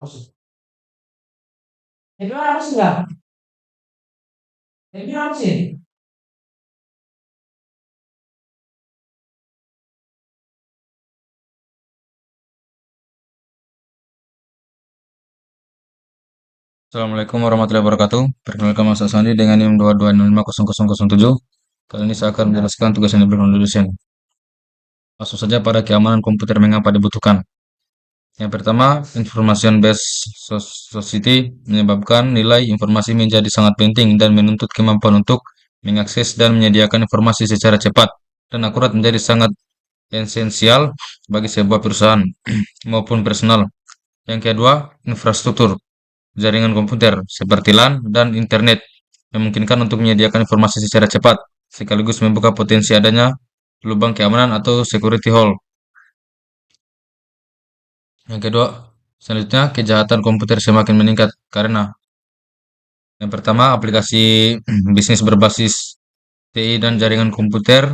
Gimana sih nggak? Gimana sih? Assalamualaikum warahmatullahi wabarakatuh. Perkenalkan Mas Sandi dengan NIM 2265007. Kali ini saya akan menjelaskan tugas yang diberikan oleh dosen. Langsung saja pada keamanan komputer mengapa dibutuhkan. Yang pertama, information based society menyebabkan nilai informasi menjadi sangat penting dan menuntut kemampuan untuk mengakses dan menyediakan informasi secara cepat dan akurat menjadi sangat esensial bagi sebuah perusahaan maupun personal. Yang kedua, infrastruktur jaringan komputer seperti LAN dan internet memungkinkan untuk menyediakan informasi secara cepat, sekaligus membuka potensi adanya lubang keamanan atau security hole. Yang kedua, selanjutnya kejahatan komputer semakin meningkat karena yang pertama aplikasi bisnis berbasis TI dan jaringan komputer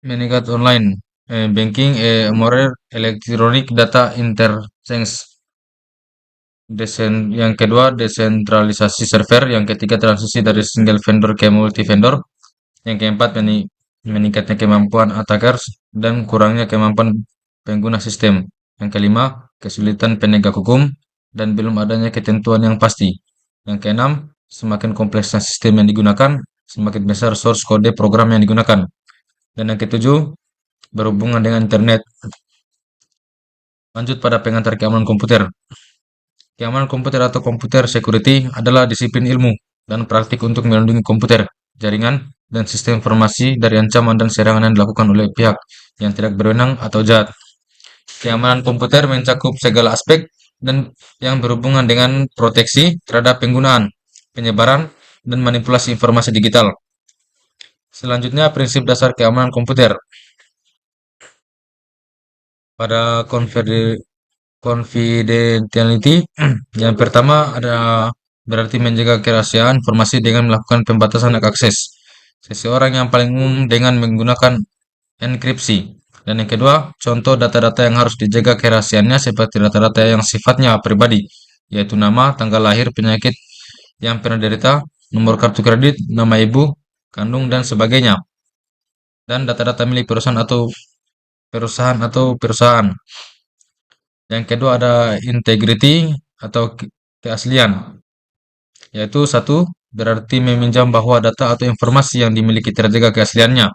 meningkat online, banking, moral, electronic data interchange. Yang kedua, desentralisasi server. Yang ketiga, transisi dari single vendor ke multi vendor. Yang keempat, meningkatnya kemampuan attackers dan kurangnya kemampuan pengguna sistem. Yang kelima, kesulitan penegak hukum dan belum adanya ketentuan yang pasti. Yang keenam, semakin kompleksnya sistem yang digunakan, semakin besar source kode program yang digunakan. Dan yang ketujuh, berhubungan dengan internet. Lanjut pada pengantar keamanan komputer. Keamanan komputer atau computer security adalah disiplin ilmu dan praktik untuk melindungi komputer, jaringan, dan sistem informasi dari ancaman dan serangan yang dilakukan oleh pihak yang tidak berwenang atau jahat. Keamanan komputer mencakup segala aspek dan yang berhubungan dengan proteksi terhadap penggunaan, penyebaran, dan manipulasi informasi digital. Selanjutnya, prinsip dasar keamanan komputer. Pada confidentiality, yang pertama ada berarti menjaga kerahasiaan informasi dengan melakukan pembatasan hak akses. Seseorang yang paling umum dengan menggunakan enkripsi. Dan yang kedua, contoh data-data yang harus dijaga kerahasiaannya seperti data-data yang sifatnya pribadi, yaitu nama, tanggal lahir, penyakit yang pernah derita, nomor kartu kredit, nama ibu, kandung, dan sebagainya. Dan data-data milik perusahaan. Yang kedua ada integrity atau keaslian, yaitu satu berarti meminjam bahwa data atau informasi yang dimiliki terjaga keasliannya,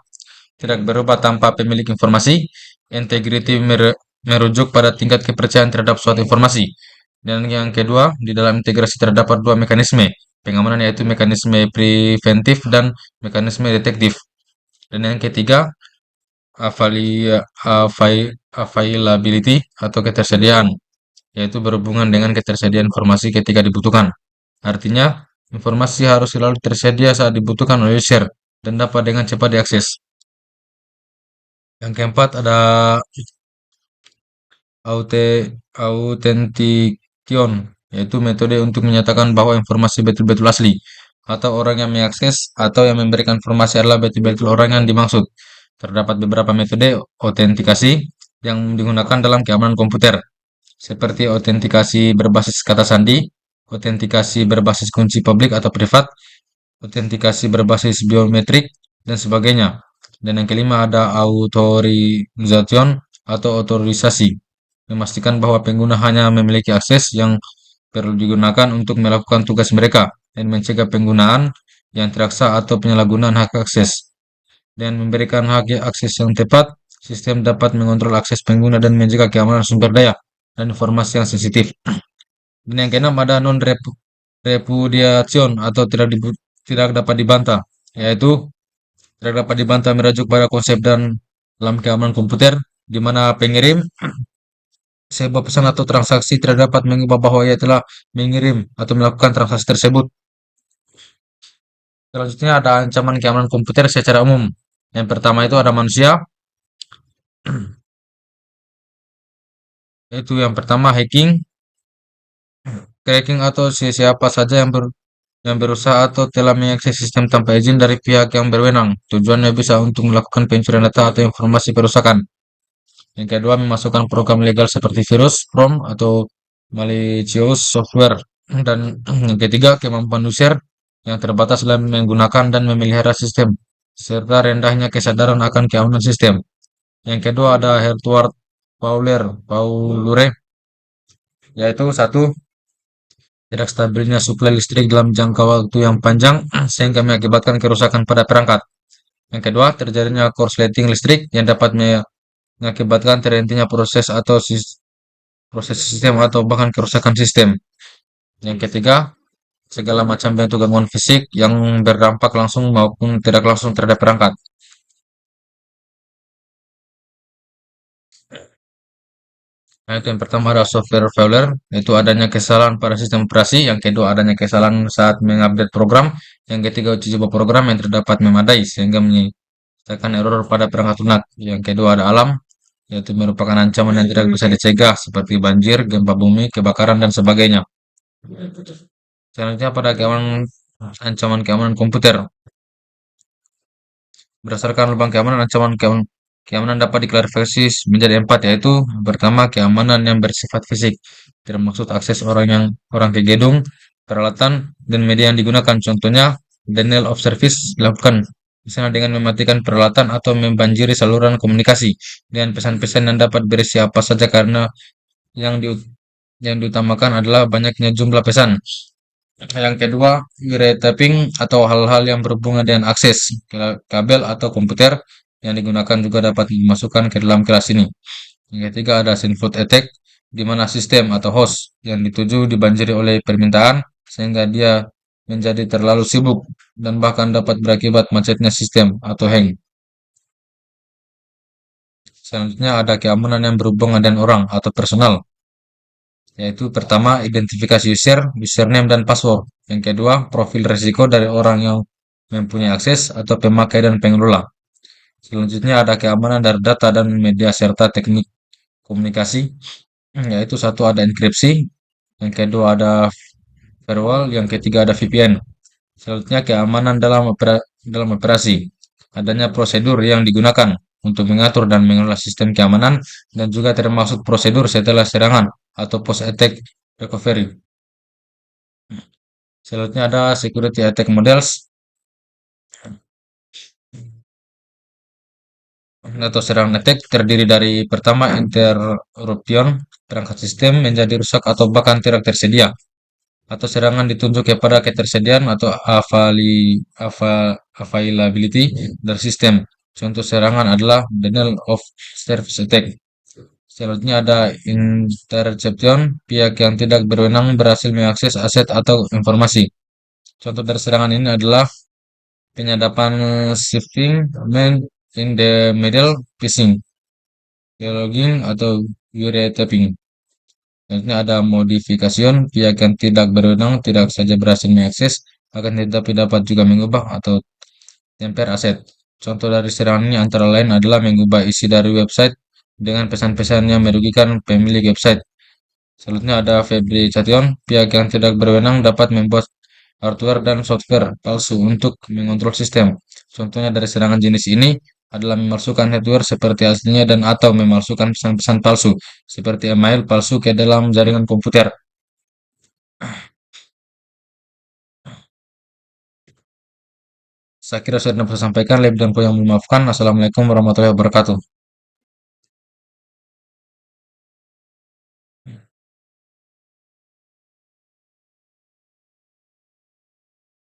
tidak berubah tanpa pemilik informasi. Integrity merujuk pada tingkat kepercayaan terhadap suatu informasi. Dan yang kedua, di dalam integrasi terdapat dua mekanisme pengamanan, yaitu mekanisme preventif dan mekanisme detektif. Dan yang ketiga, availability atau ketersediaan, yaitu berhubungan dengan ketersediaan informasi ketika dibutuhkan. Artinya, informasi harus selalu tersedia saat dibutuhkan oleh user dan dapat dengan cepat diakses. Yang keempat ada authentication, yaitu metode untuk menyatakan bahwa informasi betul-betul asli, atau orang yang mengakses atau yang memberikan informasi adalah betul-betul orang yang dimaksud. Terdapat beberapa metode autentikasi yang digunakan dalam keamanan komputer, seperti autentikasi berbasis kata sandi, autentikasi berbasis kunci publik atau privat, autentikasi berbasis biometrik, dan sebagainya. Dan yang kelima ada authorization atau otorisasi, memastikan bahwa pengguna hanya memiliki akses yang perlu digunakan untuk melakukan tugas mereka dan mencegah penggunaan yang tidak sah atau penyalahgunaan hak akses. Dan memberikan hak akses yang tepat, sistem dapat mengontrol akses pengguna dan menjaga keamanan sumber daya dan informasi yang sensitif. Dan yang keenam ada non-repudiation atau tidak dapat dibantah, yaitu tidak dapat dibantah merujuk pada konsep dan dalam keamanan komputer, di mana pengirim sebuah pesan atau transaksi tidak dapat mengubah bahwa ia telah mengirim atau melakukan transaksi tersebut. Selanjutnya ada ancaman keamanan komputer secara umum. Yang pertama itu ada manusia, yaitu yang pertama cracking atau siapa saja yang berusaha atau telah mengakses sistem tanpa izin dari pihak yang berwenang. Tujuannya bisa untuk melakukan pencurian data atau informasi perusakan. Yang kedua, memasukkan program legal seperti virus, ROM, atau malicious software. Dan yang ketiga, kemampuan user yang terbatas dalam menggunakan dan memelihara sistem, serta rendahnya kesadaran akan keamanan sistem. Yang kedua ada Hertward Paulure, yaitu satu, tidak stabilnya suplai listrik dalam jangka waktu yang panjang sehingga mengakibatkan kerusakan pada perangkat. Yang kedua, terjadinya korsleting listrik yang dapat mengakibatkan terhentinya proses sistem atau bahkan kerusakan sistem. Yang ketiga, segala macam bentuk gangguan fisik yang berdampak langsung maupun tidak langsung terhadap perangkat. Nah, itu yang pertama ada software failure, itu adanya kesalahan pada sistem operasi. Yang kedua, adanya kesalahan saat mengupdate program. Yang ketiga, uji coba program yang terdapat memadai sehingga menyelesaikan error pada perangkat lunak. Yang kedua, ada alam, yaitu merupakan ancaman yang tidak bisa dicegah seperti banjir, gempa bumi, kebakaran, dan sebagainya. Selanjutnya pada ancaman keamanan komputer. Berdasarkan lubang keamanan, keamanan dapat diklarifikasi menjadi empat, yaitu pertama, keamanan yang bersifat fisik, termasuk akses orang ke gedung, peralatan, dan media yang digunakan. Contohnya, denial of service dilakukan misalnya dengan mematikan peralatan atau membanjiri saluran komunikasi dengan pesan-pesan yang dapat berisi apa saja karena yang diutamakan adalah banyaknya jumlah pesan. Yang kedua, wiretapping atau hal-hal yang berhubungan dengan akses kabel atau komputer yang digunakan juga dapat dimasukkan ke dalam kelas ini. Yang ketiga ada sinful attack, di mana sistem atau host yang dituju dibanjiri oleh permintaan sehingga dia menjadi terlalu sibuk dan bahkan dapat berakibat macetnya sistem atau hang. Selanjutnya ada keamanan yang berhubungan dengan orang atau personal, yaitu pertama identifikasi username dan password. Yang kedua, profil risiko dari orang yang mempunyai akses atau pemakai dan pengelola. Selanjutnya ada keamanan dari data dan media serta teknik komunikasi, yaitu satu ada enkripsi, yang kedua ada firewall, yang ketiga ada VPN. Selanjutnya keamanan dalam operasi. Adanya prosedur yang digunakan untuk mengatur dan mengelola sistem keamanan dan juga termasuk prosedur setelah serangan atau post-attack recovery. Selanjutnya ada security attack models atau serangan attack terdiri dari pertama interruption, perangkat sistem menjadi rusak atau bahkan tidak tersedia, atau serangan ditunjuk kepada ketersediaan atau availability dari sistem. Contoh serangan adalah denial of service attack. Selanjutnya ada interception, pihak yang tidak berwenang berhasil mengakses aset atau informasi. Contoh dari serangan ini adalah penyadapan, shifting man in the middle, phishing, delogging, atau wiretapping. Selanjutnya ada modifikasi, pihak yang tidak berwenang tidak saja berhasil mengakses, akan tetapi dapat juga mengubah atau temper aset. Contoh dari serangan ini antara lain adalah mengubah isi dari website dengan pesan-pesan yang merugikan pemilik website. Selanjutnya ada fabrication, pihak yang tidak berwenang dapat membuat hardware dan software palsu untuk mengontrol sistem. Contohnya dari serangan jenis ini adalah memalsukan hardware seperti aslinya dan atau memalsukan pesan-pesan palsu seperti email palsu ke dalam jaringan komputer. Saya kira sudah dapat saya sampaikan, lebih dan kurang mohon maafkan. Assalamualaikum warahmatullahi wabarakatuh.